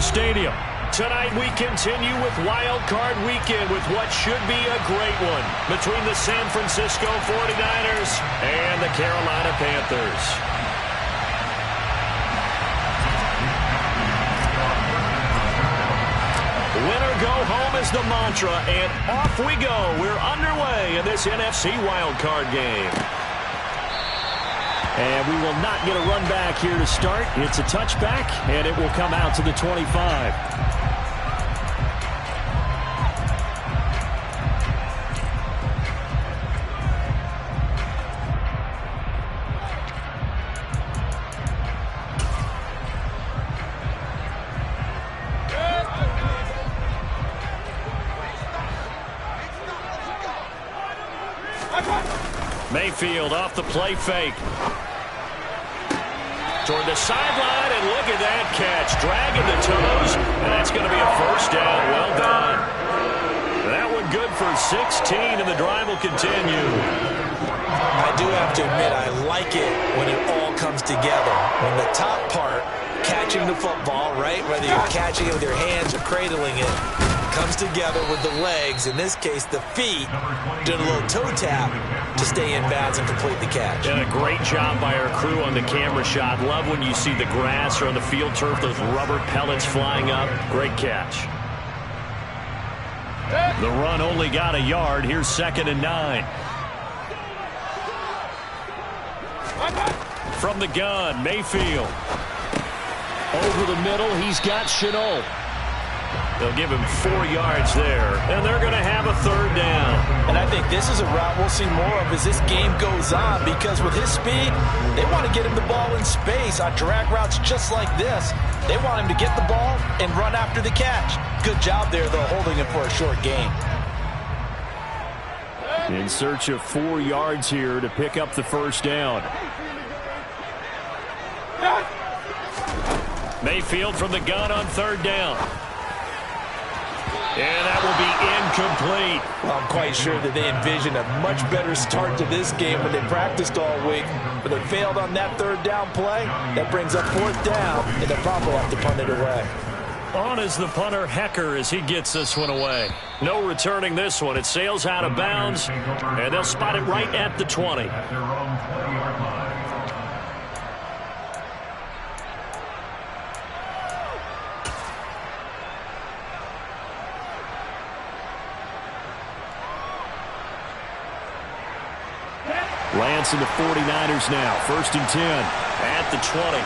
Stadium. Tonight we continue with Wildcard Weekend with what should be a great one between the San Francisco 49ers and the Carolina Panthers. Winner go home is the mantra, and off we go. We're underway in this NFC Wildcard game. And we will not get a run back here to start. It's a touchback, and it will come out to the 25. Mayfield off the play fake. Toward the sideline, and look at that catch. Dragging the toes, and that's going to be a first down. Well done. That one good for 16, and the drive will continue. I do have to admit, I like it when it all comes together. When the top part, catching the football, right, whether you're catching it with your hands or cradling it, comes together with the legs, in this case the feet, doing a little toe tap to stay in bounds and complete the catch. And a great job by our crew on the camera shot. Love when you see the grass or on the field turf, those rubber pellets flying up. Great catch. The run only got a yard. Here's 2nd and 9. From the gun, Mayfield. Over the middle, he's got Chenault. They'll give him 4 yards there, and they're going to have a 3rd down. And I think this is a route we'll see more of as this game goes on, because with his speed, they want to get him the ball in space on drag routes just like this. They want him to get the ball and run after the catch. Good job there, though, holding him for a short gain. In search of 4 yards here to pick up the first down. Mayfield from the gun on 3rd down. And that will be incomplete. Well, I'm quite sure that they envisioned a much better start to this game when they practiced all week. But they failed on that 3rd down play. That brings up 4th down, and they'll probably have to punt it away. On is the punter, Hecker, as he gets this one away. No returning this one. It sails out of bounds, and they'll spot it right at the 20. Lance and the 49ers now. 1st and 10. At the 20.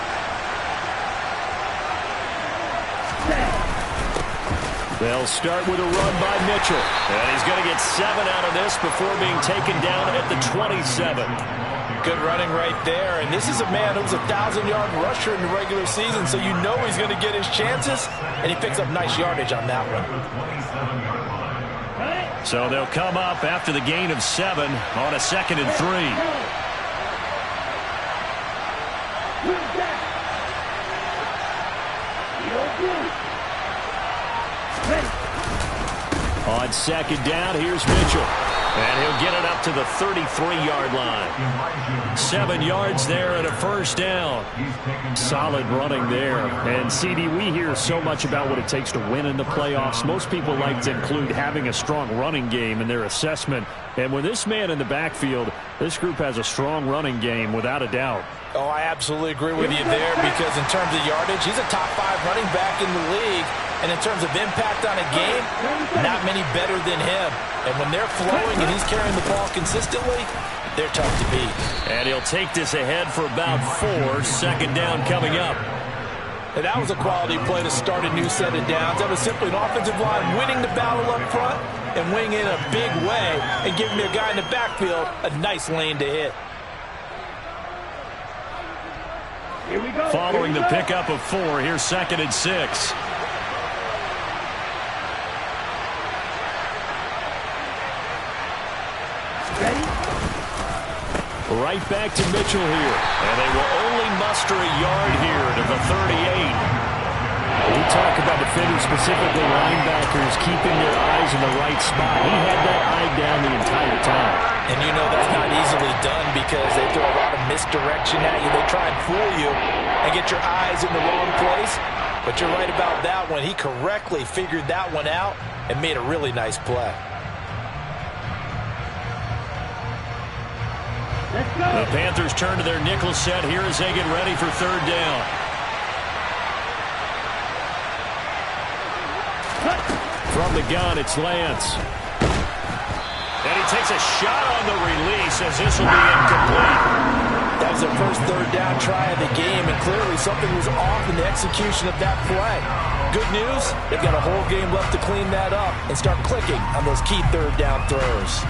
They'll start with a run by Mitchell. And he's going to get 7 out of this before being taken down at the 27. Good running right there. And this is a man who's a 1,000-yard rusher in the regular season, so you know he's going to get his chances. And he picks up nice yardage on that one. So they'll come up after the gain of 7 on a 2nd and 3. On 2nd down, here's Mitchell. And he'll get it up to the 33-yard line. 7 yards there and a first down. Solid running there. And, CD, we hear so much about what it takes to win in the playoffs. Most people like to include having a strong running game in their assessment. And with this man in the backfield, this group has a strong running game without a doubt. Oh, I absolutely agree with you there, because in terms of yardage, he's a top 5 running back in the league. And in terms of impact on a game, not many better than him. And when they're flowing and he's carrying the ball consistently, they're tough to beat. And he'll take this ahead for about 4. 2nd down coming up. And that was a quality play to start a new set of downs. That was simply an offensive line winning the battle up front and winning in a big way and giving their guy in the backfield a nice lane to hit. Following the pickup of 4, here's 2nd and 6. Right back to Mitchell here. And they will only muster a yard here to the 38. We talk about defenders, specifically linebackers, keeping their eyes in the right spot. He had that eye down the entire time. And you know that's not easily done, because they throw a lot of misdirection at you. They try and fool you and get your eyes in the wrong place. But you're right about that one. He correctly figured that one out and made a really nice play. The Panthers turn to their nickel set here as they get ready for third down. From the gun, it's Lance. And he takes a shot on the release as this will be incomplete. That was their first third down try of the game, and clearly something was off in the execution of that play. Good news, they've got a whole game left to clean that up and start clicking on those key third down throws.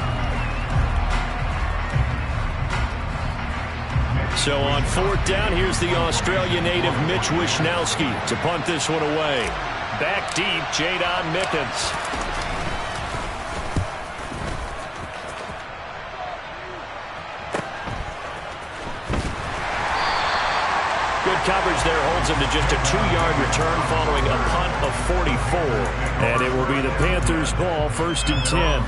So on fourth down, here's the Australia native Mitch Wishnowski to punt this one away. Back deep, Jadon Mickens. Good coverage there, holds him to just a 2-yard return following a punt of 44. And it will be the Panthers' ball, 1st and 10.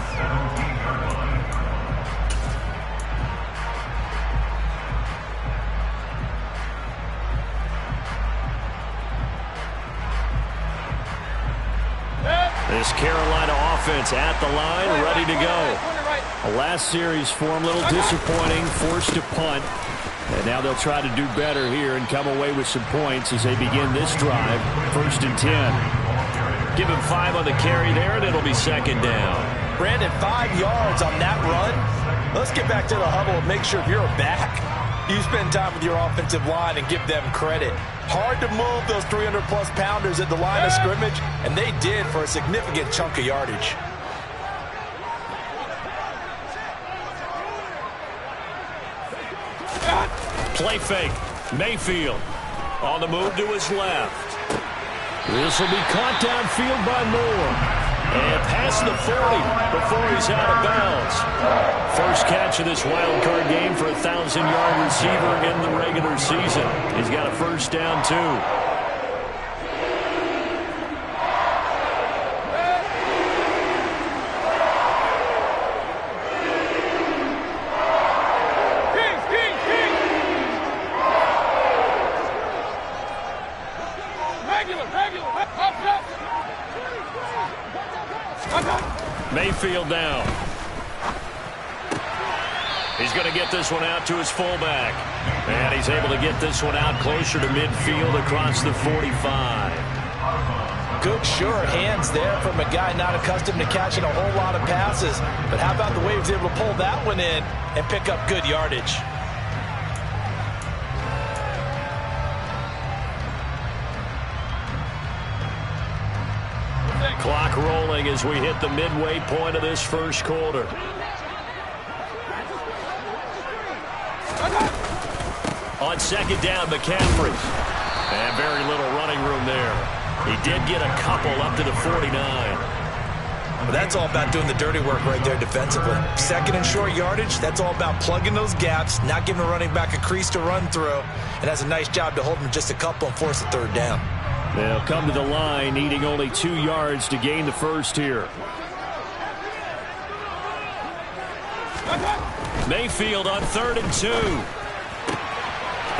This Carolina offense at the line, ready to go. The last series for them, a little disappointing, forced to punt. And now they'll try to do better here and come away with some points as they begin this drive, 1st and 10. Give him 5 on the carry there, and it'll be 2nd down. Brandon, 5 yards on that run. Let's get back to the huddle and make sure if you're a back, you spend time with your offensive line and give them credit. Hard to move those 300-plus pounders at the line of scrimmage, and they did for a significant chunk of yardage. Play fake. Mayfield on the move to his left. This will be caught downfield by Moore. And past the 40 before he's out of bounds. First catch of this wild card game for a 1,000-yard receiver in the regular season. He's got a first down, too. Mayfield down. He's going to get this one out to his fullback. And he's able to get this one out closer to midfield across the 45. Good, sure hands there from a guy not accustomed to catching a whole lot of passes. But how about the way he was able to pull that one in and pick up good yardage? Clock rolling as we hit the midway point of this first quarter. On 2nd down, McCaffrey. And very little running room there. He did get a couple up to the 49. Well, that's all about doing the dirty work right there defensively. 2nd and short yardage, that's all about plugging those gaps, not giving the running back a crease to run through, and has a nice job to hold him just a couple and force the 3rd down. They'll come to the line, needing only 2 yards to gain the first here. Mayfield on 3rd and 2.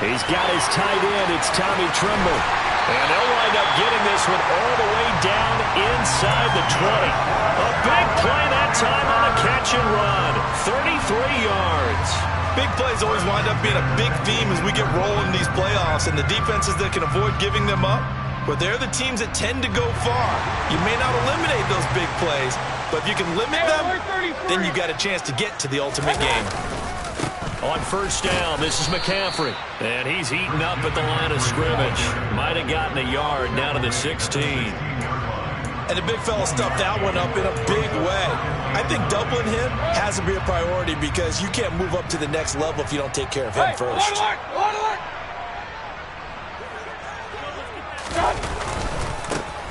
He's got his tight end. It's Tommy Tremble. And they'll wind up getting this one all the way down inside the 20. A big play that time on a catch and run. 33 yards. Big plays always wind up being a big theme as we get rolling these playoffs, and the defenses that can avoid giving them up, but they're the teams that tend to go far. You may not eliminate those big plays, but if you can limit them, then you've got a chance to get to the ultimate game. On 1st down, this is McCaffrey. And he's eaten up at the line of scrimmage. Might have gotten a yard down to the 16. And the big fella stuffed that one up in a big way. I think doubling him has to be a priority because you can't move up to the next level if you don't take care of him first.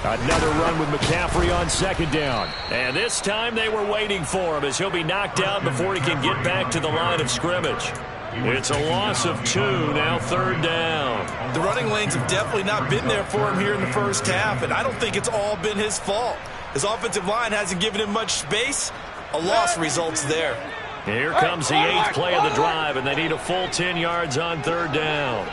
Another run with McCaffrey on 2nd down. And this time they were waiting for him as he'll be knocked down before he can get back to the line of scrimmage. It's a loss of 2, now 3rd down. The running lanes have definitely not been there for him here in the first half, and I don't think it's all been his fault. His offensive line hasn't given him much space. A loss results there. Here comes the 8th play of the drive, and they need a full 10 yards on 3rd down.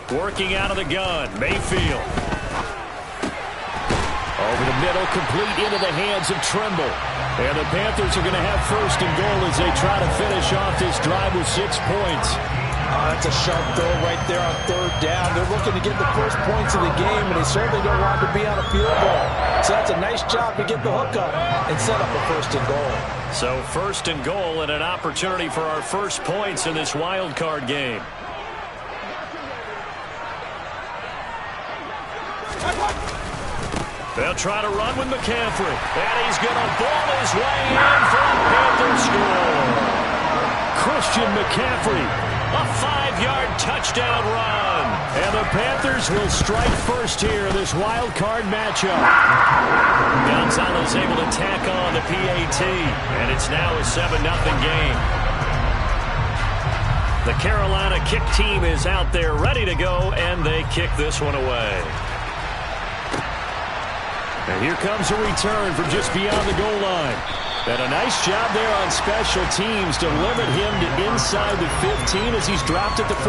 Working out of the gun, Mayfield. Over the middle, complete into the hands of Trimble. And the Panthers are going to have first and goal as they try to finish off this drive with 6 points. That's a sharp throw right there on third down. They're looking to get the first points of the game, and they certainly don't want to be on a field goal. So that's a nice job to get the hook up and set up a first and goal. So first and goal and an opportunity for our first points in this wild card game. They'll try to run with McCaffrey. And he's going to ball his way in for a Panthers score. Christian McCaffrey, a 5-yard touchdown run. And the Panthers will strike first here in this wild card matchup. Gonzalez able to tack on the PAT. And it's now a 7-0 game. The Carolina kick team is out there ready to go, and they kick this one away. And here comes a return from just beyond the goal line. And a nice job there on special teams to limit him to inside the 15 as he's dropped at the 14.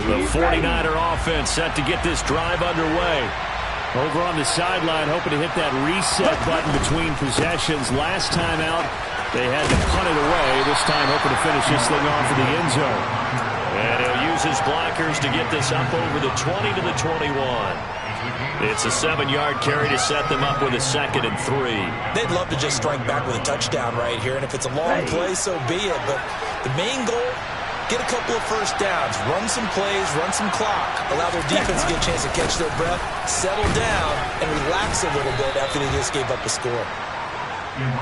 The 49er offense set to get this drive underway. Over on the sideline, hoping to hit that reset button between possessions. Last time out, they had to punt it away. This time, hoping to finish this thing off in the end zone. And he'll use his blockers to get this up over the 20 to the 21. It's a 7-yard carry to set them up with a 2nd and 3. They'd love to just strike back with a touchdown right here, and if it's a long play, so be it. But the main goal, get a couple of first downs, run some plays, run some clock, allow their defense to get a chance to catch their breath, settle down, and relax a little bit after they just gave up a score.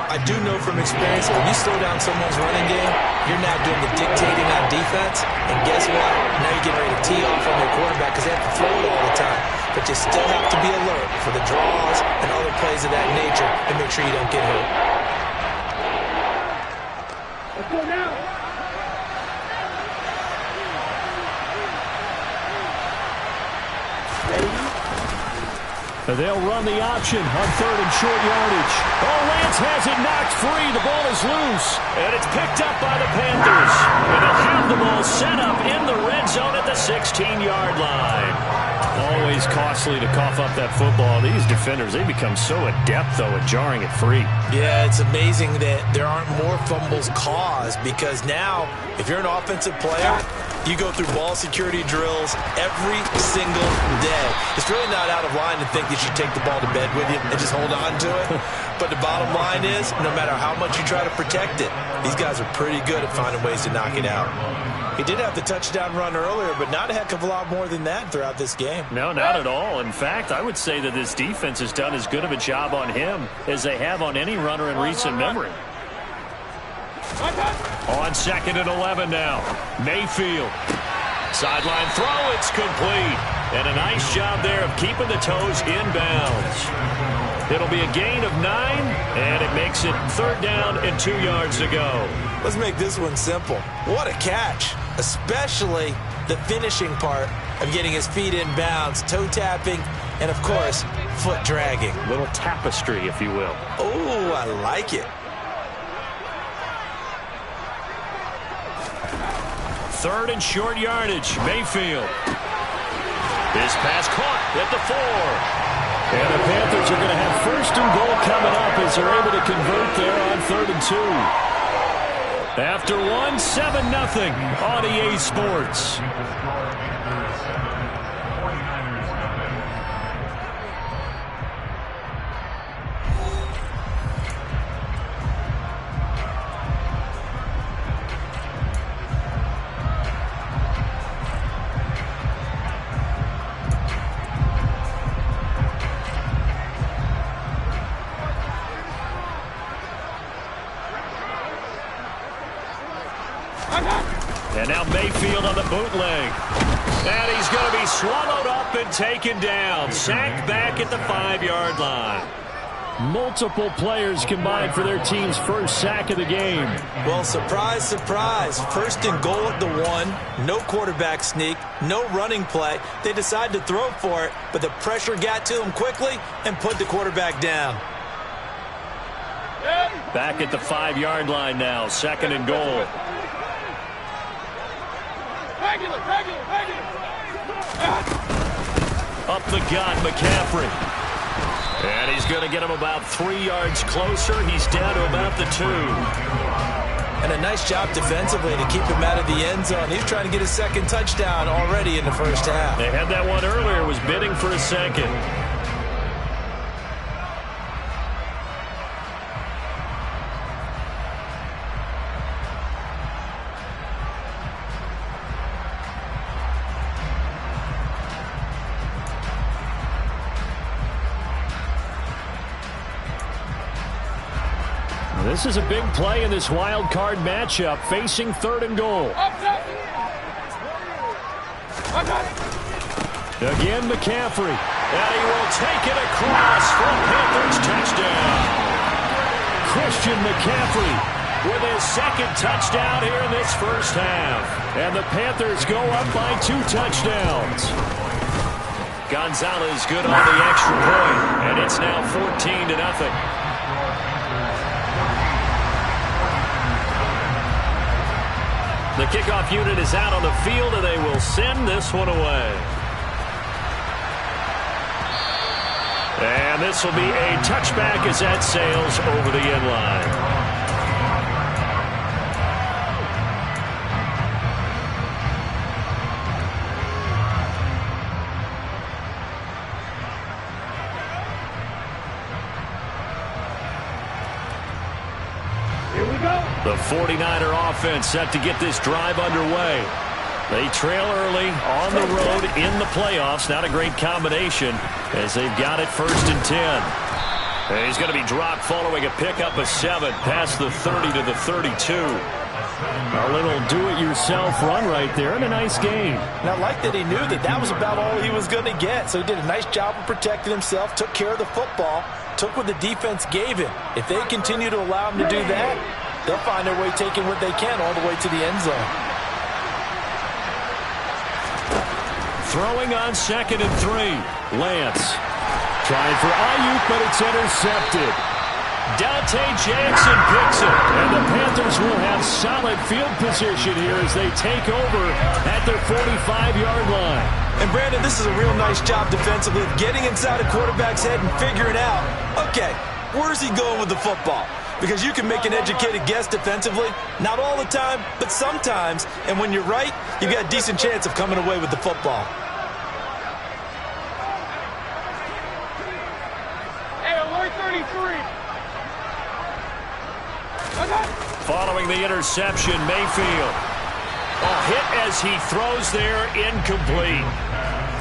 I do know from experience that when you slow down someone's running game, you're now doing the dictating on defense, and guess what? Now you're getting ready to tee off on their quarterback because they have to throw it all the time. But you still have to be alert for the draws and other plays of that nature and make sure you don't get hurt. Let's go now. They'll run the option on 3rd and short yardage. Oh, Lance has it knocked free. The ball is loose. And it's picked up by the Panthers. And they'll have the ball set up in the red zone at the 16-yard line. Always costly to cough up that football. These defenders, they become so adept, though, at jarring it free. Yeah, it's amazing that there aren't more fumbles caused because now, if you're an offensive player, you go through ball security drills every single day. It's really not out of line to think that you take the ball to bed with you and just hold on to it. But the bottom line is, no matter how much you try to protect it, these guys are pretty good at finding ways to knock it out. He did have the touchdown run earlier, but not a heck of a lot more than that throughout this game. No, not at all. In fact, I would say that this defense has done as good of a job on him as they have on any runner in recent memory. On 2nd and 11 now. Mayfield. Sideline throw, it's complete. And a nice job there of keeping the toes inbounds. It'll be a gain of 9, and it makes it 3rd down and 2 yards to go. Let's make this one simple. What a catch, especially the finishing part of getting his feet in bounds, toe tapping, and of course, foot dragging. Little tapestry, if you will. Oh, I like it. 3rd and short yardage, Mayfield. This pass caught at the 4. And the Panthers are going to have 1st and goal coming up as they're able to convert there on 3rd and 2. After 1, 7-0 on EA Sports. And now Mayfield on the bootleg. And he's going to be swallowed up and taken down. Sacked back at the 5-yard line. Multiple players combined for their team's first sack of the game. Well, surprise, surprise. First and goal at the 1. No quarterback sneak. No running play. They decided to throw for it, but the pressure got to them quickly and put the quarterback down. Back at the 5-yard line now. Second and goal. Up the gut, McCaffrey. And he's going to get him about 3 yards closer. He's down to about the 2. And a nice job defensively to keep him out of the end zone. He's trying to get his second touchdown already in the first half. They had that one earlier. Was bidding for a second. This is a big play in this wild card matchup, facing third and goal. Again, McCaffrey. And he will take it across for a Panthers touchdown. Christian McCaffrey with his second touchdown here in this first half. And the Panthers go up by 2 touchdowns. Gonzalez good on the extra point, and it's now 14-0. The kickoff unit is out on the field, and they will send this one away. And this will be a touchback as that sails over the end line. The 49er offense set to get this drive underway. They trail early on the road in the playoffs. Not a great combination as they've got it 1st and 10. And he's going to be dropped following a pickup of 7 past the 30 to the 32. A little do-it-yourself run right there and a nice gain. And I like that he knew that that was about all he was going to get. So he did a nice job of protecting himself, took care of the football, took what the defense gave him. If they continue to allow him to do that, they'll find their way taking what they can all the way to the end zone. Throwing on 2nd and 3. Lance trying for Ayuk, but it's intercepted. Dante Jackson picks it, and the Panthers will have solid field position here as they take over at their 45-yard line. And Brandon, this is a real nice job defensively of getting inside a quarterback's head and figuring out, okay, where's he going with the football? Because you can make an educated guess defensively, not all the time, but sometimes. And when you're right, you've got a decent chance of coming away with the football. Hey, alert 33. Following the interception, Mayfield. A hit as he throws there, incomplete.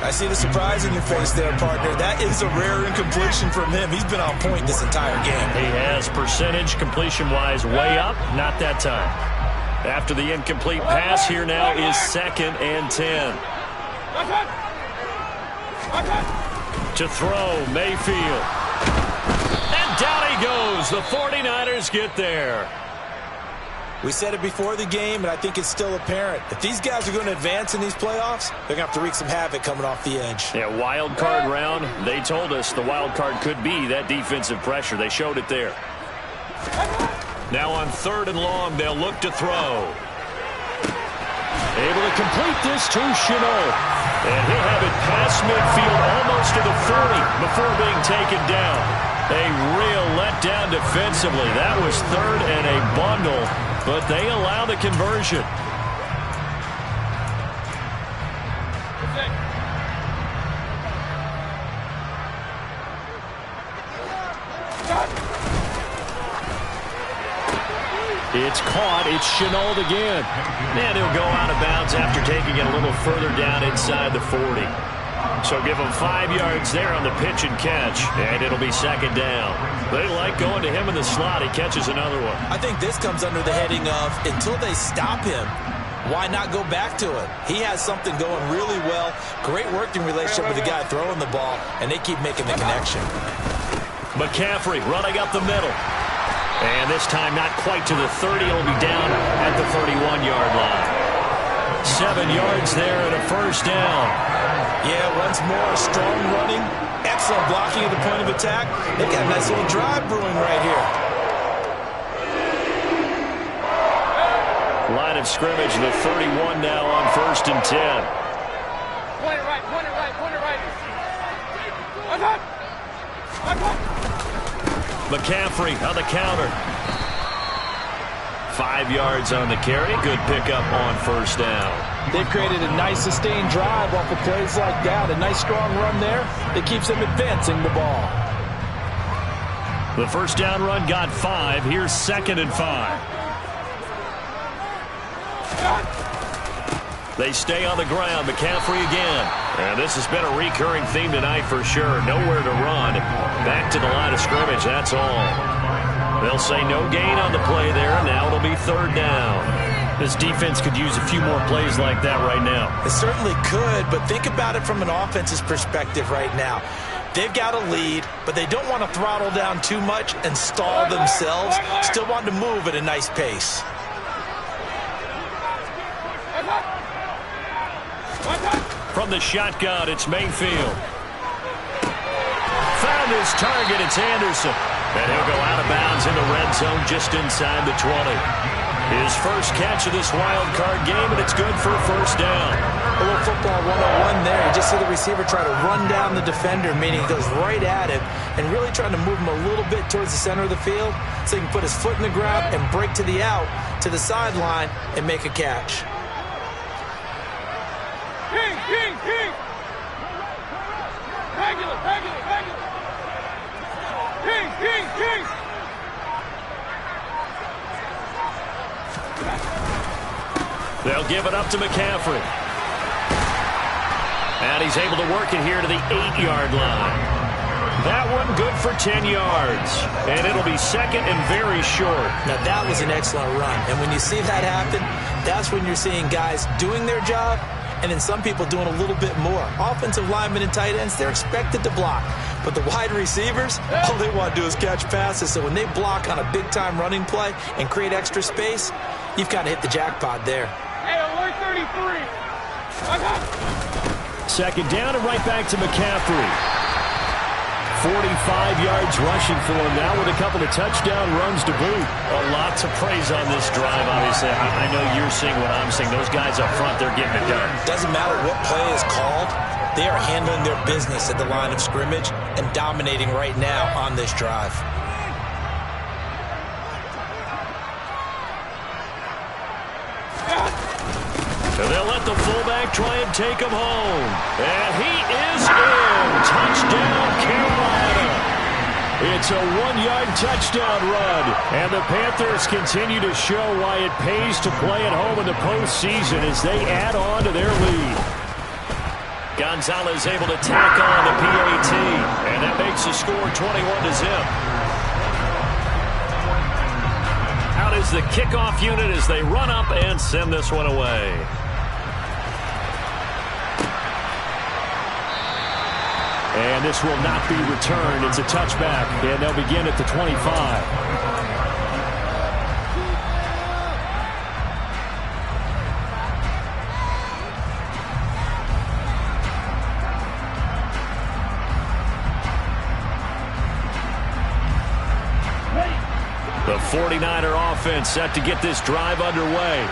I see the surprise in your face there, partner. That is a rare incompletion from him. He's been on point this entire game. He has percentage completion-wise way up, not that time. After the incomplete pass, here now is 2nd and 10. To throw, Mayfield. And down he goes. The 49ers get there. We said it before the game, and I think it's still apparent. If these guys are going to advance in these playoffs, they're going to have to wreak some havoc coming off the edge. Yeah, wild card round. They told us the wild card could be that defensive pressure. They showed it there. Now on 3rd and long, they'll look to throw. Able to complete this to Chenault. And he'll have it past midfield almost to the 40 before being taken down. A real letdown defensively. That was 3rd and a bundle, but they allow the conversion. It's caught. It's Chenault again. And he'll go out of bounds after taking it a little further down inside the 40. So give him 5 yards there on the pitch and catch, and it'll be 2nd down. They like going to him in the slot. He catches another one. I think this comes under the heading of until they stop him, why not go back to it? He has something going really well. Great working relationship with the guy throwing the ball, and they keep making the connection. McCaffrey running up the middle. And this time not quite to the 30. It'll be down at the 31-yard line. 7 yards there and a first down. Yeah, once more, strong running. Excellent blocking at the point of attack. They've got a nice little drive brewing right here. Line of scrimmage, the 31 now on 1st and 10. Point it right, point it right, point it right. McCaffrey on the counter. 5 yards on the carry. Good pickup on first down. They've created a nice sustained drive off of plays like that. A nice strong run there that keeps them advancing the ball. The first down run got 5. Here's 2nd and 5. They stay on the ground. McCaffrey again. And this has been a recurring theme tonight for sure. Nowhere to run. Back to the line of scrimmage. That's all. They'll say no gain on the play there. Now it'll be 3rd down. This defense could use a few more plays like that right now. It certainly could, but think about it from an offense's perspective right now. They've got a lead, but they don't want to throttle down too much and stall themselves. Still want to move at a nice pace. From the shotgun, it's Mayfield. Found his target. It's Anderson. And he'll go out of bounds in the red zone just inside the 20. His first catch of this wild card game, and it's good for a first down. A little football 101 there. You just see the receiver try to run down the defender, meaning he goes right at him and really trying to move him a little bit towards the center of the field so he can put his foot in the ground and break to the out, to the sideline, and make a catch. King, king, king. Regular, regular, regular. King, king, king. They'll give it up to McCaffrey. And he's able to work it here to the 8-yard line. That one good for 10 yards. And it'll be 2nd and very short. Now that was an excellent run. And when you see that happen, that's when you're seeing guys doing their job and then some people doing a little bit more. Offensive linemen and tight ends, they're expected to block. But the wide receivers, all they want to do is catch passes. So when they block on a big-time running play and create extra space, you've kind of hit the jackpot there. Hey, alert 33. 2nd down and right back to McCaffrey. 45 yards rushing for him now with a couple of touchdown runs to boot. A lot to praise on this drive, obviously. I know you're seeing what I'm seeing. Those guys up front, they're getting it done. Doesn't matter what play is called. They are handling their business at the line of scrimmage and dominating right now on this drive. So they'll let the fullback try and take him home. And he is in. Touchdown, Carolina. It's a 1-yard touchdown run. And the Panthers continue to show why it pays to play at home in the postseason as they add on to their lead. Gonzalez able to tack on the PAT. And that makes the score 21-0. Out is the kickoff unit as they run up and send this one away. And this will not be returned. It's a touchback, and they'll begin at the 25. The 49er offense set to get this drive underway.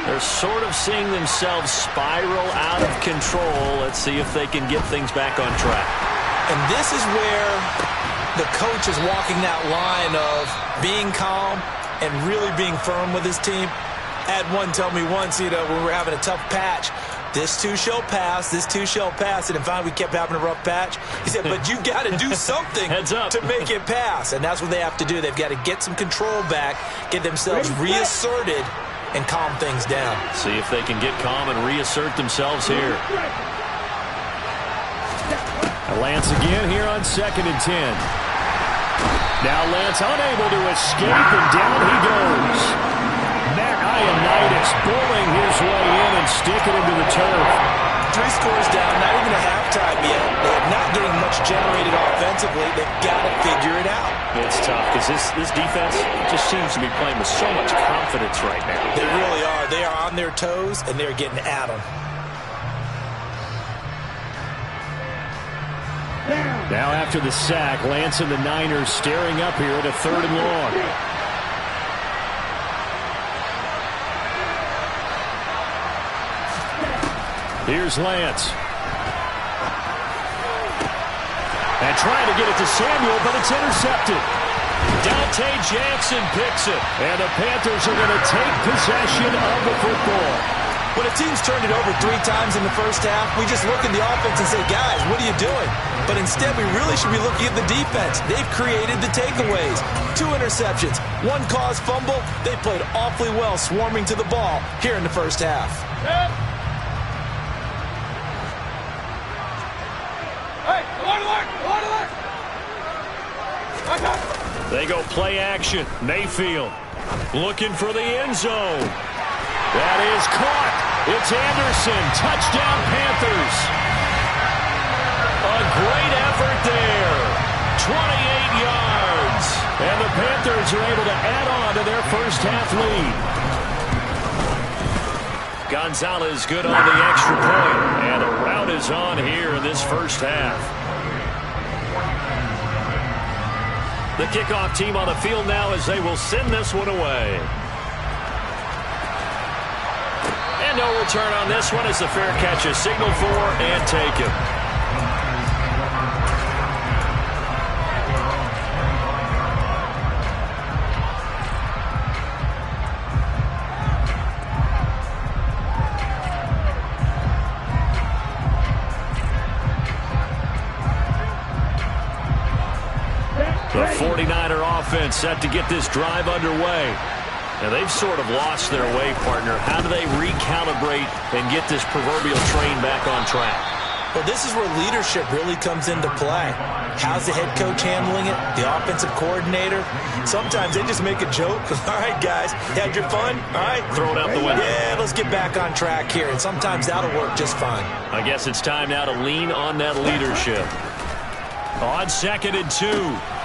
They're sort of seeing themselves spiral out of control. Let's see if they can get things back on track. And this is where the coach is walking that line of being calm and really being firm with his team. I had one tell me once, when we were having a tough patch, this too shall pass, this too shall pass. And finally we kept having a rough patch. He said, but you got to do something to make it pass. And that's what they have to do. They've got to get some control back, get themselves reasserted, and calm things down. See if they can get calm and reassert themselves here. Lance again here on 2nd and 10. Now Lance unable to escape, and down he goes. Matt Ioannidis bowling his way in and sticking into the turf. 3 scores down, not even a halftime yet. They're not getting much generated offensively. defensively, they've got to figure it out. It's tough because this defense just seems to be playing with so much confidence right now. They really are. They are on their toes, and they're getting at them. Now after the sack, Lance and the Niners staring up here at a 3rd and long. Here's Lance. And trying to get it to Samuel, but it's intercepted. Dante Jackson picks it. And the Panthers are going to take possession of the football. When a team's turned it over 3 times in the first half, we just look at the offense and say, guys, what are you doing? But instead, we really should be looking at the defense. They've created the takeaways. 2 interceptions, 1 caused fumble. They played awfully well swarming to the ball here in the first half. They go play action. Mayfield looking for the end zone. That is caught. It's Anderson. Touchdown, Panthers. A great effort there. 28 yards. And the Panthers are able to add on to their first half lead. Gonzalez good on the extra point. And a rout is on here in this first half. The kickoff team on the field now as they will send this one away. And no return on this one as the fair catch is signaled for and taken. The 49er offense set to get this drive underway. And they've sort of lost their way, partner. How do they recalibrate and get this proverbial train back on track? Well, this is where leadership really comes into play. How's the head coach handling it? The offensive coordinator? Sometimes they just make a joke. All right, guys, you had your fun? All right. Throw it out the window. Yeah, let's get back on track here. And sometimes that'll work just fine. I guess it's time now to lean on that leadership. On 2nd and 2,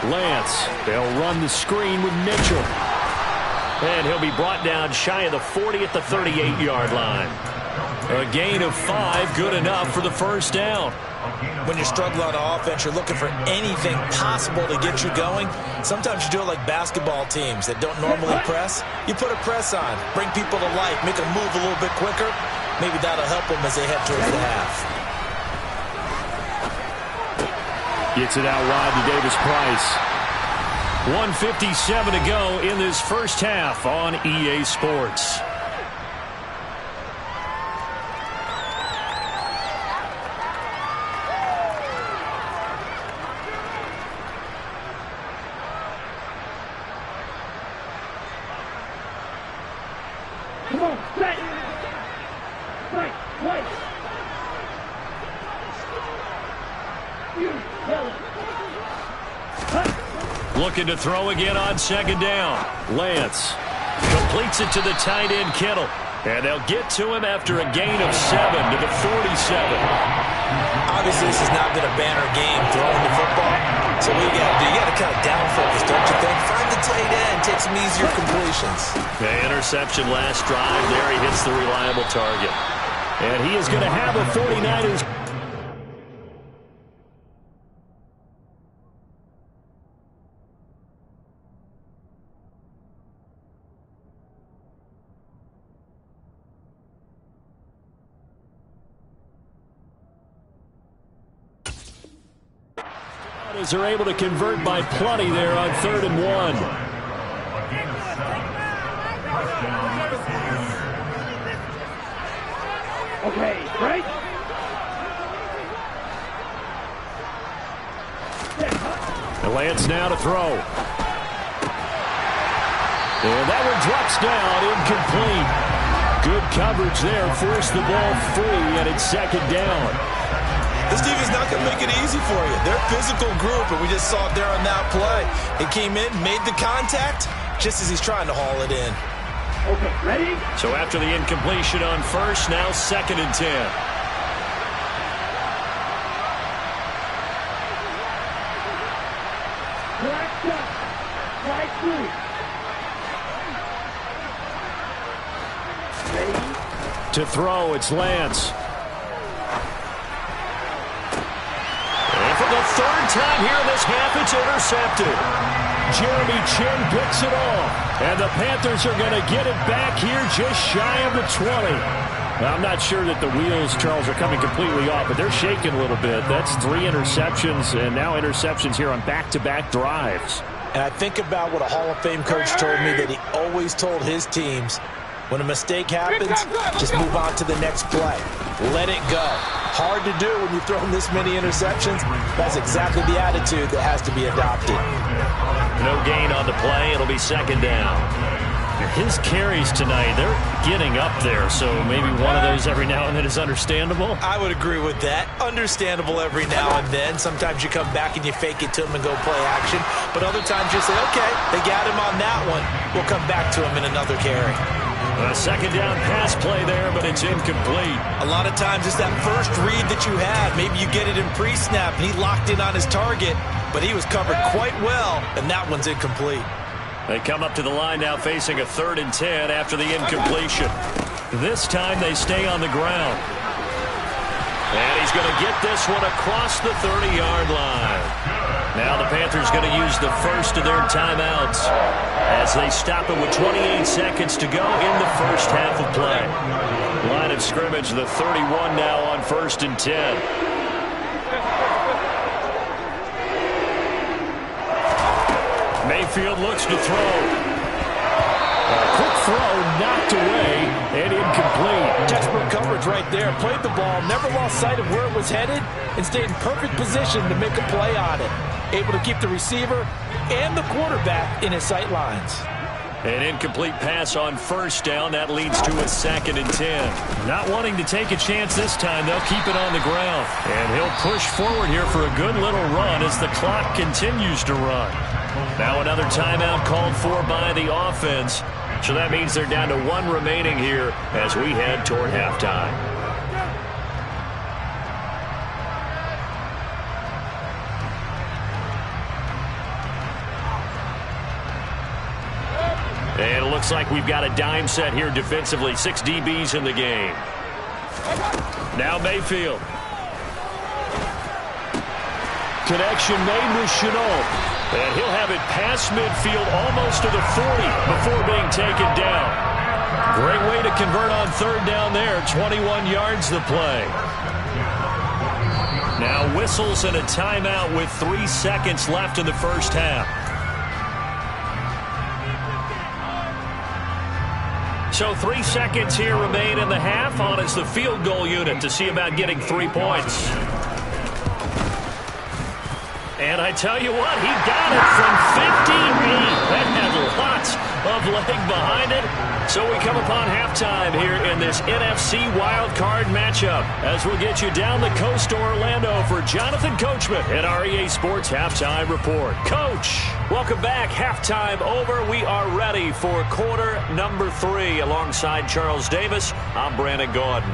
Lance. They'll run the screen with Mitchell. And he'll be brought down shy of the 40 at the 38-yard line. A gain of 5, good enough for the first down. When you're struggling on offense, you're looking for anything possible to get you going. Sometimes you do it like basketball teams that don't normally press. You put a press on, bring people to life, make them move a little bit quicker. Maybe that'll help them as they head towards the half. Gets it out wide to Davis-Price. 1:57 to go in this first half on EA Sports. Come on, set. Right, right. You tell Looking to throw again on 2nd down. Lance completes it to the tight end, Kittle. And they'll get to him after a gain of 7 to the 47. Obviously, this has not been a banner game throwing the football. So what you got to do, you got to kind of down focus, don't you think? Find the tight end, take some easier completions. The interception last drive. There he hits the reliable target. And he is going to have a 49ers. Are able to convert by plenty there on 3rd and 1. Okay, right? And Lance now to throw. And that one drops down, incomplete. Good coverage there, forced the ball free, and it's 2nd down. This defense is not going to make it easy for you. They're a physical group, and we just saw it there on that play. He came in, made the contact, just as he's trying to haul it in. Okay, ready? So after the incompletion on 1st, now 2nd and 10. To throw, it's Lance. And for the third time here in this half, it's intercepted. Jeremy Chin picks it off. And the Panthers are going to get it back here just shy of the 20. Now, I'm not sure that the wheels, Charles, are coming completely off, but they're shaking a little bit. That's 3 interceptions, and now interceptions here on back-to-back drives. And I think about what a Hall of Fame coach told me that he always told his teams, when a mistake happens, just move on to the next play. Let it go. Hard to do when you've thrown this many interceptions. That's exactly the attitude that has to be adopted. No gain on the play. It'll be second down. His carries tonight, they're getting up there, so maybe one of those every now and then is understandable. I would agree with that. Understandable every now and then. Sometimes you come back and you fake it to him and go play action. But other times you say, okay, they got him on that one. We'll come back to him in another carry. A second down pass play there, but it's incomplete. A lot of times it's that first read that you had. Maybe you get it in pre-snap, and he locked in on his target, but he was covered quite well, and that one's incomplete. They come up to the line now facing a 3rd and 10 after the incompletion. This time they stay on the ground. And he's going to get this one across the 30-yard line. Now the Panthers going to use the first of their timeouts as they stop it with 28 seconds to go in the first half of play. Line of scrimmage, the 31 now on 1st and 10. Mayfield looks to throw. A quick throw knocked away and incomplete. Desperate coverage right there. Played the ball, never lost sight of where it was headed, and stayed in perfect position to make a play on it. Able to keep the receiver and the quarterback in his sight lines. An incomplete pass on 1st down. That leads to a 2nd and 10. Not wanting to take a chance this time. They'll keep it on the ground. And he'll push forward here for a good little run as the clock continues to run. Now another timeout called for by the offense. So that means they're down to 1 remaining here as we head toward halftime. And it looks like we've got a dime set here defensively. 6 DBs in the game. Now Mayfield. Connection made with Chenault. And he'll have it past midfield almost to the 40 before being taken down. Great way to convert on 3rd down there. 21 yards the play. Now whistles and a timeout with 3 seconds left in the first half. So 3 seconds here remain in the half on as the field goal unit to see about getting 3 points. And I tell you what, he got it from 58. That had lots of leg behind it. So we come upon halftime here in this NFC Wildcard matchup as we'll get you down the coast to Orlando for Jonathan Coachman at our EA Sports Halftime Report. Coach, welcome back. Halftime over. We are ready for quarter number 3. Alongside Charles Davis, I'm Brandon Gordon.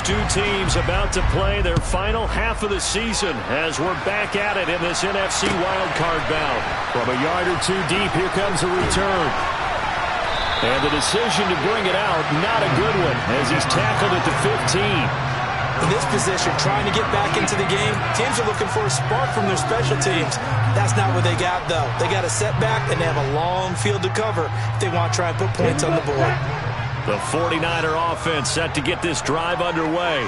Two teams about to play their final half of the season as we're back at it in this NFC wildcard bout. From a yard or 2 deep, here comes a return. And the decision to bring it out, not a good one, as he's tackled at the 15. In this position, trying to get back into the game, teams are looking for a spark from their special teams. That's not what they got, though. They got a setback, and they have a long field to cover if they want to try and put points on the board. The 49er offense set to get this drive underway.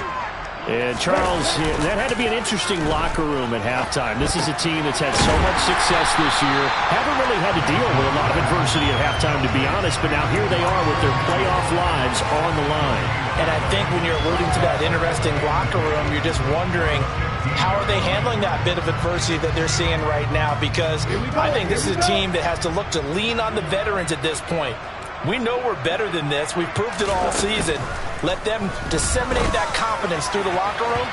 And Charles, that had to be an interesting locker room at halftime. This is a team that's had so much success this year. Haven't really had to deal with a lot of adversity at halftime, to be honest. But now here they are with their playoff lives on the line. And I think when you're alluding to that interesting locker room, you're just wondering, how are they handling that bit of adversity that they're seeing right now? Because I think this is a team that has to look to lean on the veterans at this point. We know we're better than this. We've proved it all season. Let them disseminate that confidence through the locker room.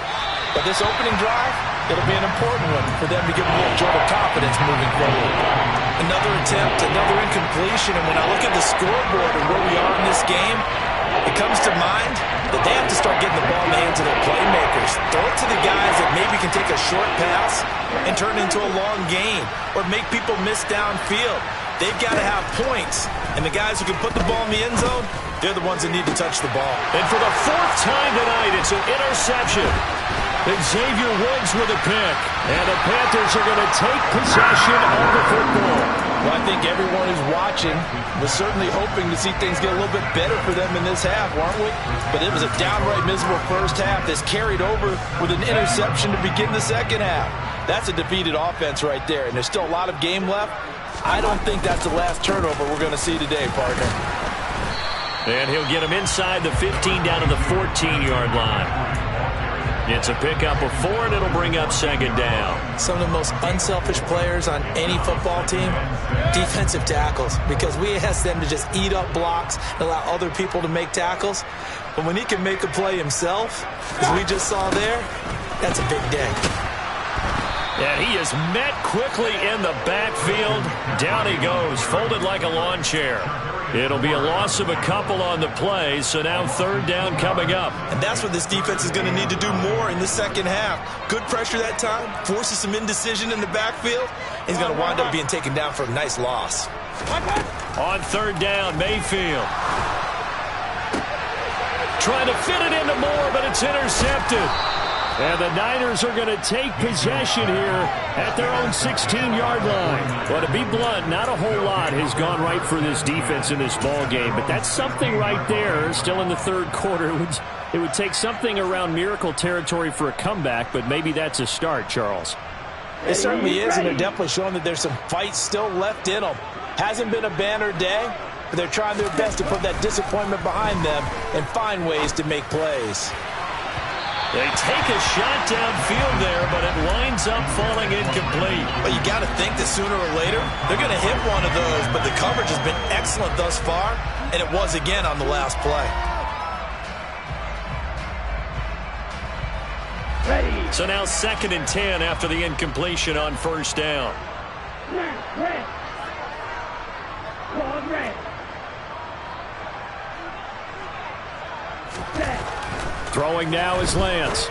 But this opening drive, it'll be an important one for them to give them a little jolt of confidence moving forward. Another attempt, another incompletion. And when I look at the scoreboard and where we are in this game, it comes to mind that they have to start getting the ball in the hands of their playmakers. Throw it to the guys that maybe can take a short pass and turn it into a long gain or make people miss downfield. They've got to have points. And the guys who can put the ball in the end zone, they're the ones that need to touch the ball. And for the fourth time tonight, it's an interception. Xavier Woods with a pick. And the Panthers are going to take possession of the football. Well, I think everyone who's watching was certainly hoping to see things get a little bit better for them in this half, weren't we? But it was a downright miserable first half that's carried over with an interception to begin the second half. That's a defeated offense right there, and there's still a lot of game left. I don't think that's the last turnover we're going to see today, partner. And he'll get him inside the 15 down to the 14-yard line. It's a pickup of 4, and it'll bring up second down. Some of the most unselfish players on any football team, defensive tackles, because we ask them to just eat up blocks and allow other people to make tackles. But when he can make a play himself, as we just saw there, that's a big day. And he is met quickly in the backfield. Down he goes, folded like a lawn chair. It'll be a loss of a couple on the play, so now third down coming up. And that's what this defense is going to need to do more in the second half. Good pressure that time, forces some indecision in the backfield. He's going to wind up being taken down for a nice loss. On third down, Mayfield. Trying to fit it into Moore, but it's intercepted. And the Niners are going to take possession here at their own 16-yard line. Well, to be blunt, not a whole lot has gone right for this defense in this ball game, but that's something right there. Still in the third quarter. It would take something around miracle territory for a comeback, but maybe that's a start, Charles. It certainly is, and they're definitely showing that there's some fight still left in them. Hasn't been a banner day, but they're trying their best to put that disappointment behind them and find ways to make plays. They take a shot downfield there, but it winds up falling incomplete. But you got to think that sooner or later, they're going to hit one of those. But the coverage has been excellent thus far, and it was again on the last play. So now 2nd and 10 after the incompletion on first down. Throwing now is Lance.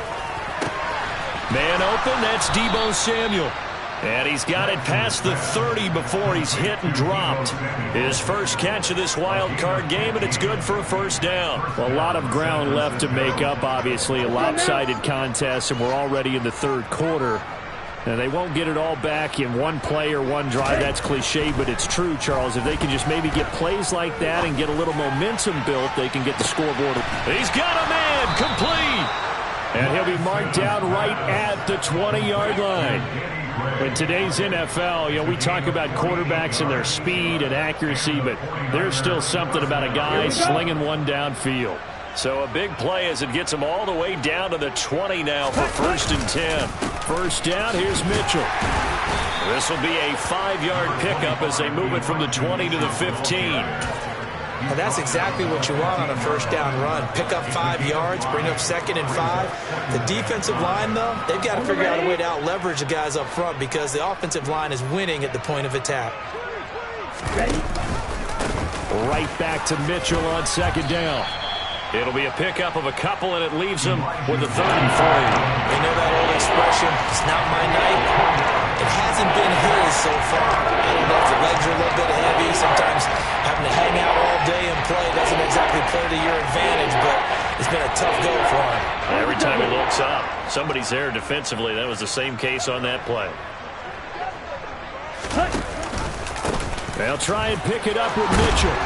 Man open, that's Deebo Samuel. And he's got it past the 30 before he's hit and dropped. His first catch of this wild card game, and it's good for a first down. Well, a lot of ground left to make up, obviously. A lopsided contest, and we're already in the third quarter. And they won't get it all back in one play or one drive. That's cliche, but it's true, Charles. If they can just maybe get plays like that and get a little momentum built, they can get the scoreboard. He's got a man, complete. And he'll be marked down right at the 20-yard line. In today's NFL, we talk about quarterbacks and their speed and accuracy, but there's still something about a guy slinging one downfield. So a big play as it gets him all the way down to the 20 now for 1st and 10. First down, here's Mitchell. This will be a 5-yard pickup as they move it from the 20 to the 15. And that's exactly what you want on a first down run. Pick up 5 yards, bring up 2nd and 5. The defensive line, though, they've got to figure out a way to out-leverage the guys up front because the offensive line is winning at the point of attack. Right back to Mitchell on 2nd down. It'll be a pickup of a couple, and it leaves him with a 3rd and 3. You know that old expression, it's not my night. It hasn't been his so far. I don't know if the legs are a little bit heavy. Sometimes having to hang out all day and play doesn't exactly play to your advantage, but it's been a tough go for him. Every time he looks up, somebody's there defensively. That was the same case on that play. They'll try and pick it up with Mitchell.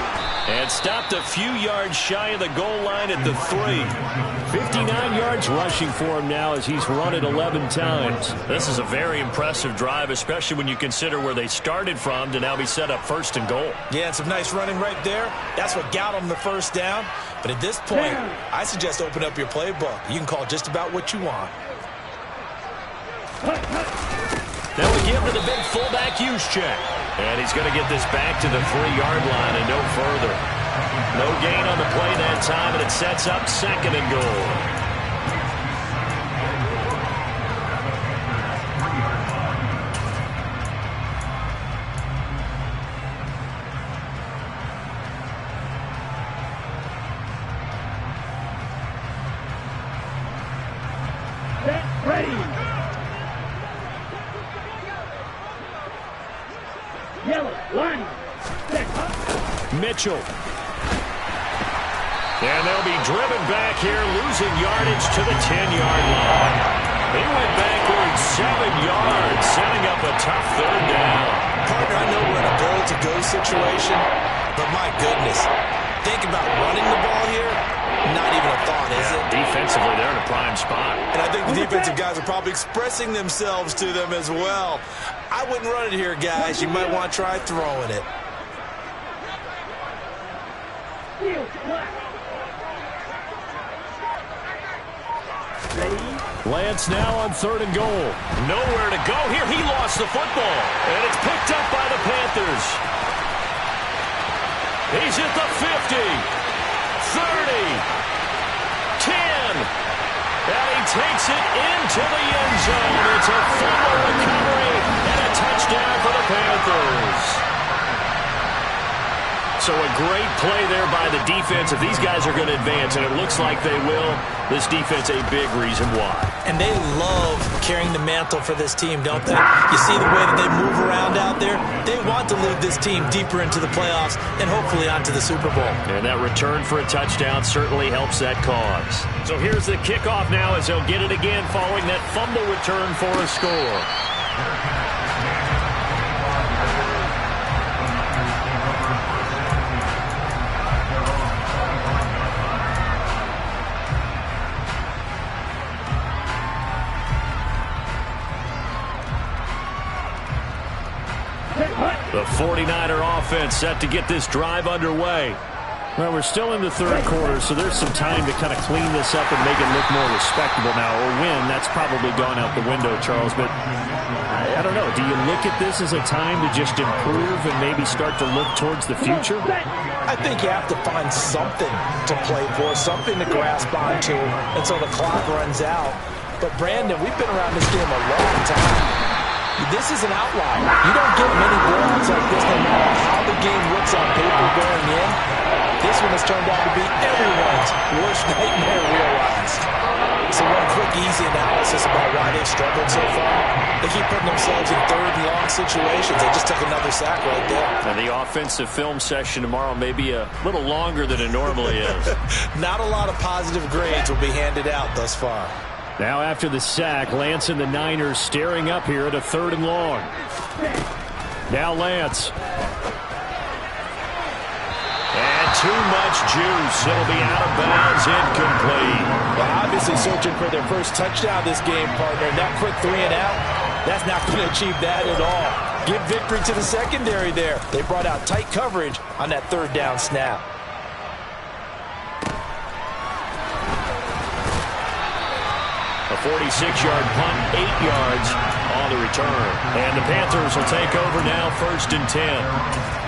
And stopped a few yards shy of the goal line at the 3. 59 yards rushing for him now as he's run it 11 times. This is a very impressive drive, especially when you consider where they started from to now be set up 1st and goal. Yeah, and some nice running right there. That's what got them the first down. But at this point, I suggest open up your playbook. You can call just about what you want. Now we give to the big fullback use check. And he's going to get this back to the 3-yard line and no further. No gain on the play that time, and it sets up 2nd and goal. Mitchell. And they'll be driven back here, losing yardage to the 10-yard line. He went backwards 7 yards, setting up a tough 3rd down. Partner, I know we're in a goal-to-go situation, but my goodness, think about running the ball here. Not even a thought, is it? Defensively, they're in a prime spot. And I think the defensive guys are probably expressing themselves to them as well. I wouldn't run it here, guys. You might want to try throwing it. Lance now on 3rd and goal. Nowhere to go here. He lost the football. And it's picked up by the Panthers. He's at the 50, 30, 10. And he takes it into the end zone. It's a fumble recovery and a touchdown for the Panthers. So a great play there by the defense. If these guys are going to advance, and it looks like they will, this defense a big reason why. And they love carrying the mantle for this team, don't they? You see the way that they move around out there? They want to lead this team deeper into the playoffs and hopefully onto the Super Bowl. And that return for a touchdown certainly helps that cause. So here's the kickoff now as they'll get it again following that fumble return for a score. The 49er offense set to get this drive underway. Well, we're still in the 3rd quarter, so there's some time to kind of clean this up and make it look more respectable now. Or win, that's probably gone out the window, Charles. But I don't know. Do you look at this as a time to just improve and maybe start to look towards the future? I think you have to find something to play for, something to grasp onto until the clock runs out. But, Brandon, we've been around this game a long time. This is an outlier. You don't get many blowouts like this no matter how the game looks on paper going in. This one has turned out to be everyone's worst nightmare realized. So one quick, easy analysis about why they've struggled so far. They keep putting themselves in 3rd and long situations. They just took another sack right there. And the offensive film session tomorrow may be a little longer than it normally is. Not a lot of positive grades will be handed out thus far. Now after the sack, Lance and the Niners staring up here at a 3rd and long. Now Lance. And too much juice. It'll be out of bounds, incomplete. Well, obviously searching for their first touchdown this game, partner. And that quick 3 and out, that's not going to achieve that at all. Give victory to the secondary there. They brought out tight coverage on that 3rd down snap. A 46-yard punt, 8 yards on the return. And the Panthers will take over now, 1st and 10.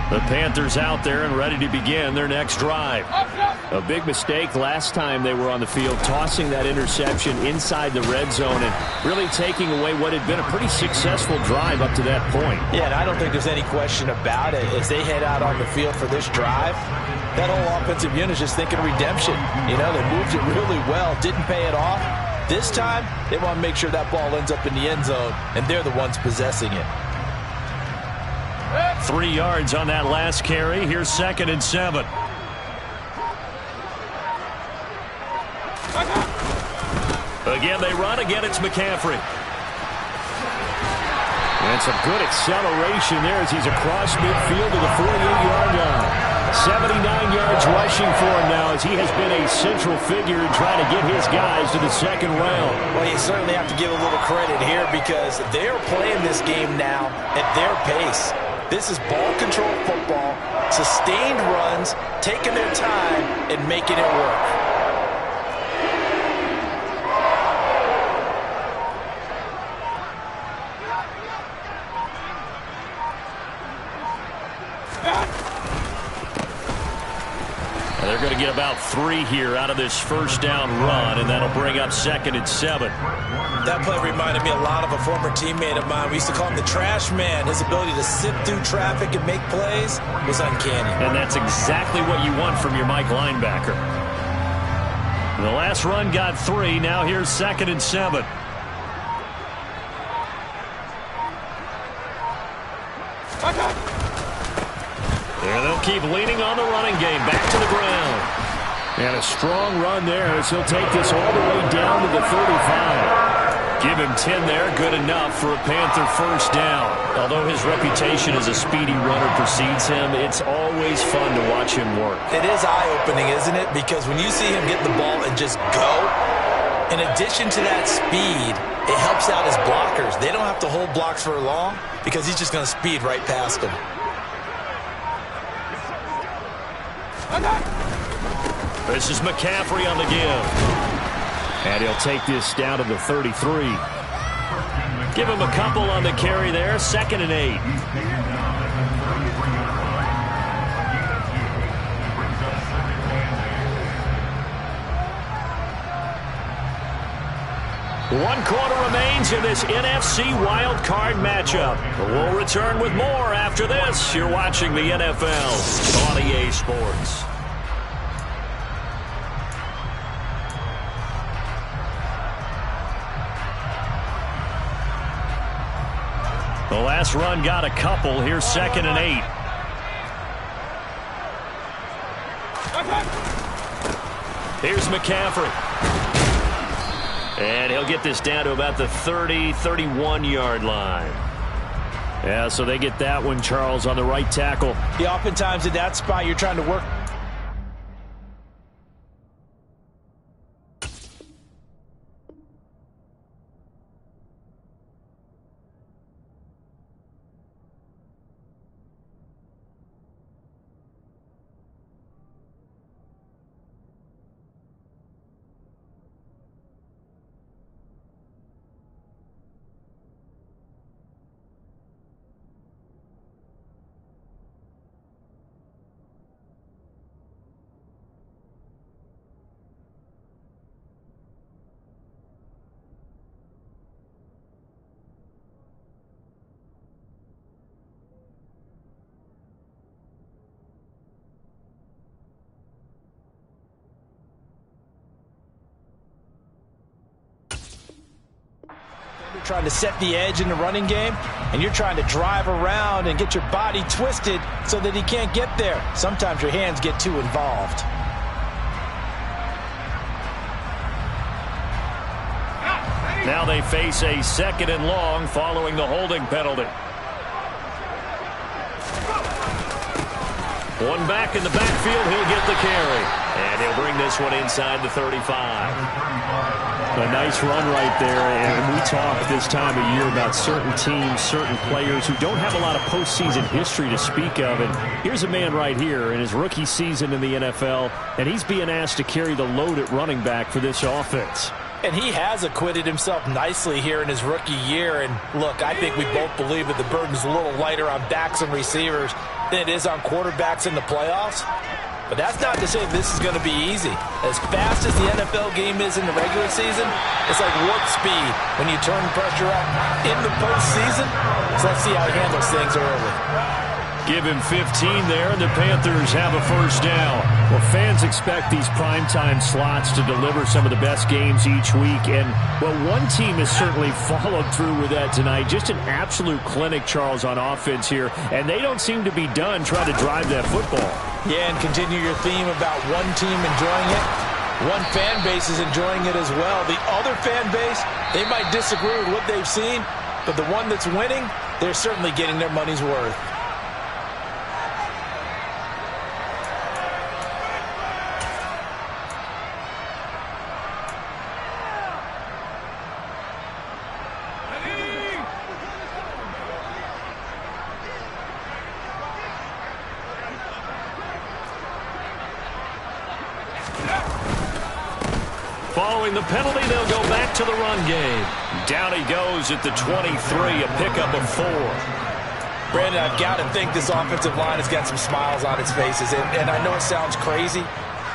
The Panthers out there and ready to begin their next drive. A big mistake last time they were on the field, tossing that interception inside the red zone and really taking away what had been a pretty successful drive up to that point. Yeah, and I don't think there's any question about it. As they head out on the field for this drive, that whole offensive unit is just thinking redemption. You know, they moved it really well, didn't pay it off. This time, they want to make sure that ball ends up in the end zone, and they're the ones possessing it. got 3 yards on that last carry. Here's 2nd and 7. Again, they run. Again, it's McCaffrey. And some good acceleration there as he's across midfield to the 48-yard line. 79 yards rushing for him now as he has been a central figure in trying to get his guys to the 2nd round. Well, you certainly have to give a little credit here because they're playing this game now at their pace. This is ball control football, sustained runs, taking their time and making it work. They're going to get about 3 here out of this 1st down run, and that'll bring up 2nd and 7. That play reminded me a lot of a former teammate of mine. We used to call him the trash man. His ability to sift through traffic and make plays was uncanny. And that's exactly what you want from your Mike linebacker. The last run got 3. Now here's 2nd and 7. There they'll keep leaning on the running game. Back to the ground. And a strong run there as he'll take this all the way down to the 35. Give him 10 there. Good enough for a Panther 1st down. Although his reputation as a speedy runner precedes him, it's always fun to watch him work. It is eye-opening, isn't it? Because when you see him get the ball and just go, in addition to that speed, it helps out his blockers. They don't have to hold blocks for long because he's just going to speed right past them. This is McCaffrey on the give. And he'll take this down to the 33. Give him a couple on the carry there. 2nd and 8. One quarter remains in this NFC Wildcard matchup. We'll return with more after this. You're watching the NFL on EA Sports. The last run got a couple. Here's 2nd and 8. Here's McCaffrey. And he'll get this down to about the 30, 31-yard line. Yeah, so they get that one, Charles, on the right tackle. Yeah, oftentimes at that spot, you're trying to work. Trying to set the edge in the running game, and you're trying to drive around and get your body twisted so that he can't get there. Sometimes your hands get too involved. Now they face a 2nd and long following the holding penalty. One back in the backfield, he'll get the carry. And he'll bring this one inside the 35. A nice run right there, and we talk this time of year about certain teams, certain players who don't have a lot of postseason history to speak of. And here's a man right here in his rookie season in the NFL, and he's being asked to carry the load at running back for this offense. And he has acquitted himself nicely here in his rookie year. And look, I think we both believe that the burden's a little lighter on backs and receivers than it is on quarterbacks in the playoffs. But that's not to say this is going to be easy. As fast as the NFL game is in the regular season, it's like warp speed when you turn pressure up in the postseason. So let's see how he handles things early. Give him 15 there, and the Panthers have a first down. Well, fans expect these primetime slots to deliver some of the best games each week. And, well, one team has certainly followed through with that tonight. Just an absolute clinic, Charles, on offense here. And they don't seem to be done trying to drive that football. Yeah, and continue your theme about one team enjoying it. One fan base is enjoying it as well. The other fan base, they might disagree with what they've seen, but the one that's winning, they're certainly getting their money's worth. Following the penalty, they'll go back to the run game. Down he goes at the 23, a pickup of 4. Brandon, I've got to think this offensive line has got some smiles on its faces. And I know it sounds crazy,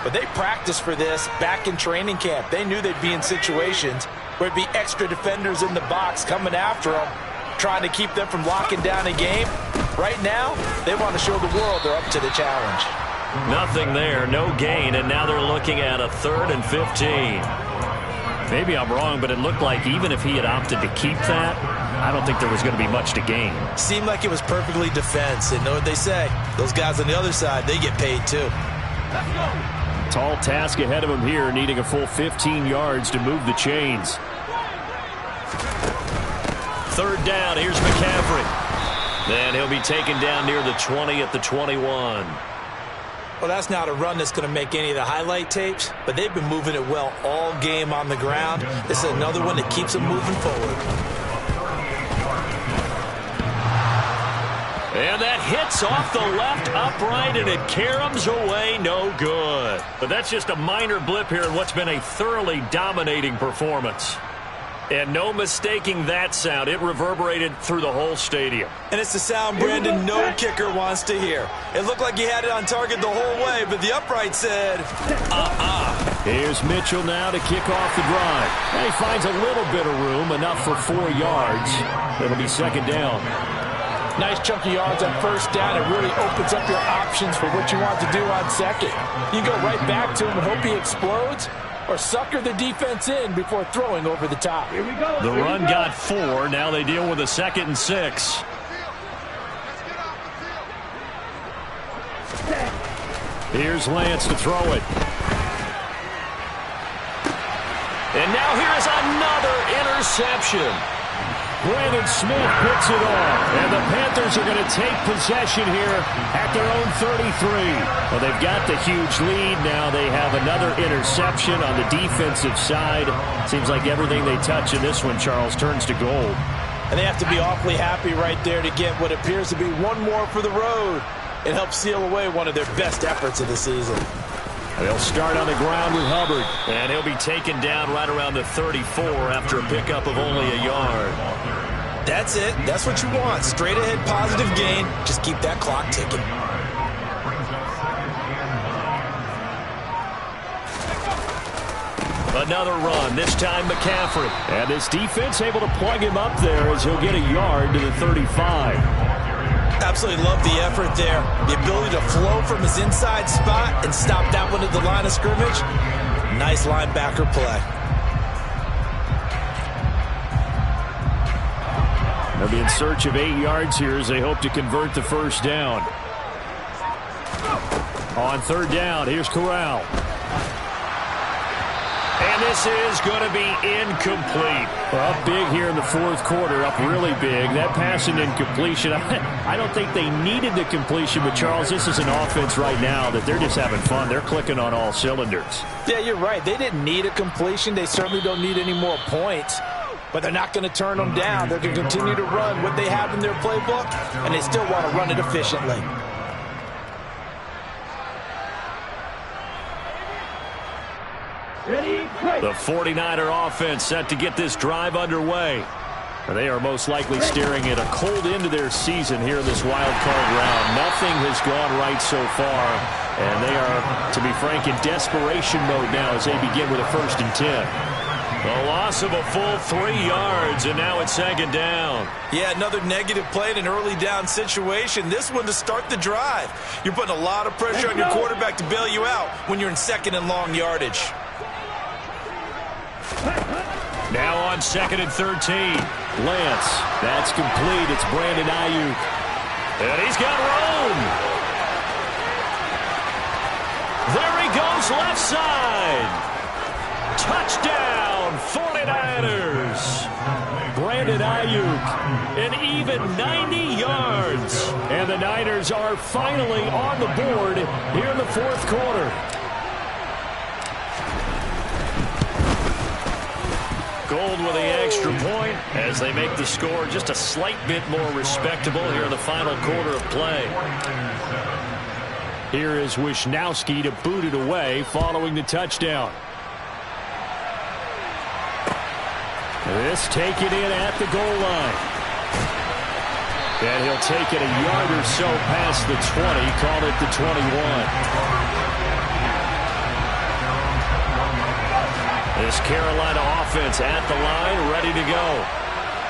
but they practiced for this back in training camp. They knew they'd be in situations where it'd be extra defenders in the box coming after them, trying to keep them from locking down a game. Right now, they want to show the world they're up to the challenge. Nothing there, no gain, and now they're looking at a 3rd and 15. Maybe I'm wrong, but it looked like even if he had opted to keep that, I don't think there was going to be much to gain. Seemed like it was perfectly defense, and know what they say. Those guys on the other side, they get paid too. Tall task ahead of him here, needing a full 15 yards to move the chains. 3rd down, here's McCaffrey. Then he'll be taken down near the 20 at the 21. Well, that's not a run that's going to make any of the highlight tapes, but they've been moving it well all game on the ground. This is another one that keeps them moving forward. And that hits off the left upright, and it caroms away, no good. But that's just a minor blip here in what's been a thoroughly dominating performance. And no mistaking that sound. It reverberated through the whole stadium. And it's the sound, Brandon, no kicker wants to hear. It looked like he had it on target the whole way, but the upright said, Here's Mitchell now to kick off the drive. And he finds a little bit of room, enough for 4 yards. It'll be 2nd down. Nice chunk of yards on 1st down. It really opens up your options for what you want to do on 2nd. You can go right back to him and hope he explodes, or sucker the defense in before throwing over the top. Here we go. The run got 4. Now they deal with a 2nd and 6. Here's Lance to throw it. And now here is another interception. Brandon Smith picks it off, and the Panthers are going to take possession here at their own 33. Well, they've got the huge lead. Now they have another interception on the defensive side. Seems like everything they touch in this one, Charles, turns to gold. And they have to be awfully happy right there to get what appears to be one more for the road. It helps seal away one of their best efforts of the season. They'll start on the ground with Hubbard. And he'll be taken down right around the 34 after a pickup of only a yard. That's it. That's what you want. Straight ahead positive gain. Just keep that clock ticking. Another run, this time McCaffrey. And this defense able to plug him up there as he'll get a yard to the 35. Absolutely love the effort there. The ability to flow from his inside spot and stop that one at the line of scrimmage. Nice linebacker play. They'll be in search of 8 yards here as they hope to convert the 1st down. On 3rd down, here's Corral. And this is going to be incomplete. Well, up big here in the 4th quarter, up really big. That pass and incompletion, I don't think they needed the completion, but Charles, this is an offense right now that they're just having fun. They're clicking on all cylinders. Yeah, you're right. They didn't need a completion. They certainly don't need any more points, but they're not going to turn them down. They're going to continue to run what they have in their playbook, and they still want to run it efficiently. The 49er offense set to get this drive underway. They are most likely staring at a cold end to their season here in this wild card round. Nothing has gone right so far, and they are, to be frank, in desperation mode now as they begin with a 1st and 10. A loss of a full 3 yards, and now it's second down. Yeah, another negative play in an early down situation. This one to start the drive. You're putting a lot of pressure on your quarterback to bail you out when you're in second and long yardage. Now on 2nd and 13. Lance, that's complete. It's Brandon Ayuk. And he's got room. There he goes, left side. Touchdown, 49ers. Brandon Ayuk, an even 90 yards. And the Niners are finally on the board here in the fourth quarter. Gold with the extra point as they make the score just a slight bit more respectable here in the final quarter of play. Here is Wisnowski to boot it away following the touchdown. This taken in at the goal line. And he'll take it a yard or so past the 20, call it the 21. This Carolina offense at the line, ready to go.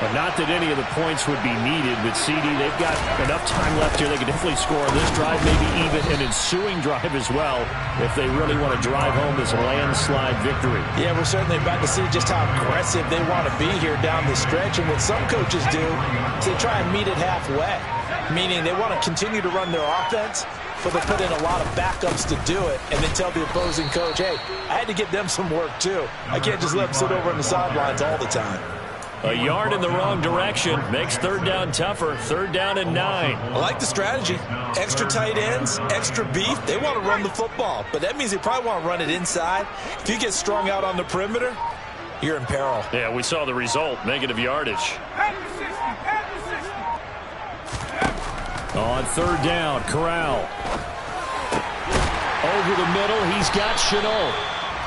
But not that any of the points would be needed, but CD, they've got enough time left here. They can definitely score on this drive, maybe even an ensuing drive as well, if they really want to drive home this landslide victory. Yeah, we're certainly about to see just how aggressive they want to be here down the stretch. And what some coaches do is they try and meet it halfway, meaning they want to continue to run their offense, but they put in a lot of backups to do it, and then tell the opposing coach, hey, I had to give them some work too. I can't just let them sit over on the sidelines all the time. A yard in the wrong direction makes third down tougher. 3rd down and 9. I like the strategy. Extra tight ends, extra beef. They want to run the football, but that means they probably want to run it inside. If you get strung out on the perimeter, you're in peril. Yeah, we saw the result. Negative yardage. On 3rd down, Corral. Over the middle, he's got Chenault.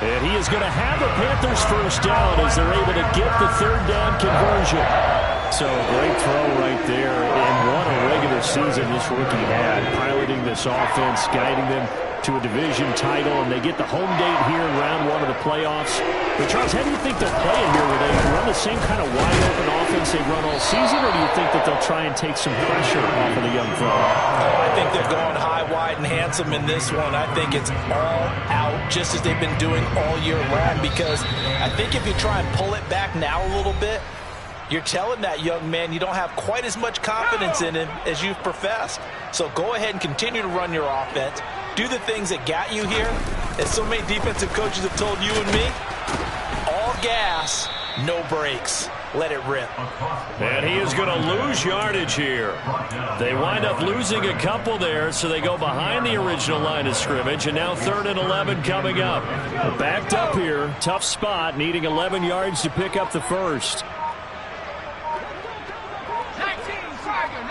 And he is going to have a Panthers first down as they're able to get the 3rd down conversion. So great throw right there. And what a regular season this rookie had. Piloting this offense, guiding them to a division title. And they get the home date here in round 1 of the playoffs. But Charles, how do you think they'll play it here? Will they run the same kind of wide open offense they've run all season? Or do you think that they'll try and take some pressure off of the young fella? Oh, I think they're going high, wide, and handsome in this one. I think it's all out, just as they've been doing all year long, because I think if you try and pull it back now a little bit, you're telling that young man you don't have quite as much confidence in him as you've professed. So go ahead and continue to run your offense. Do the things that got you here. As so many defensive coaches have told you and me, all gas, no brakes. Let it rip. And he is going to lose yardage here. They wind up losing a couple there, so they go behind the original line of scrimmage, and now 3rd and 11 coming up. Backed up here, tough spot, needing 11 yards to pick up the first. 19 Tiger.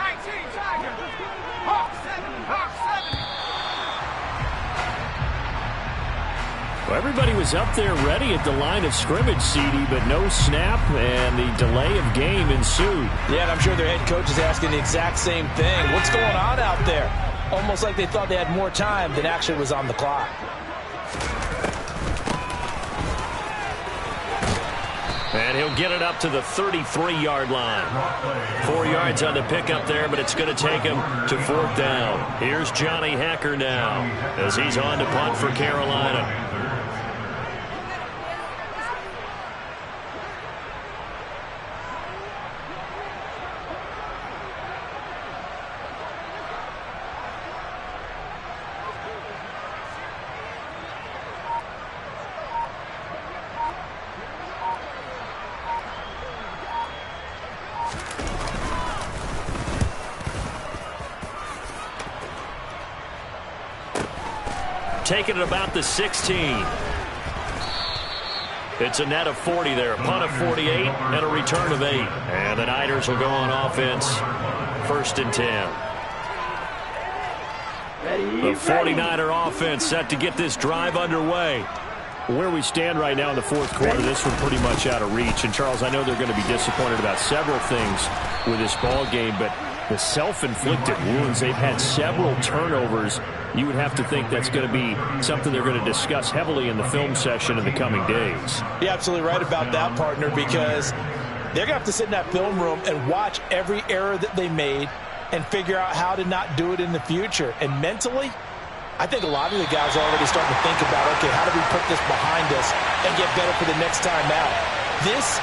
Hawk 7. Well, everybody was up there ready at the line of scrimmage, CD, but no snap, and the delay of game ensued. Yeah, and I'm sure their head coach is asking the exact same thing. What's going on out there? Almost like they thought they had more time than actually was on the clock. And he'll get it up to the 33-yard line. 4 yards on the pickup there, but it's going to take him to 4th down. Here's Johnny Hecker now as he's on to punt for Carolina. Taking it about the 16. It's a net of 40 there. A punt of 48 and a return of 8. And the Niners will go on offense. 1st and 10. The 49er offense set to get this drive underway. Where we stand right now in the fourth quarter, this one pretty much out of reach. And, Charles, I know they're going to be disappointed about several things with this ball game, but The self-inflicted wounds, they've had several turnovers. You would have to think that's going to be something they're going to discuss heavily in the film session in the coming days. You're absolutely right about that, partner, because they're going to have to sit in that film room and watch every error that they made and figure out how to not do it in the future. And mentally, I think a lot of the guys are already starting to think about, okay, how do we put this behind us and get better for the next time out? This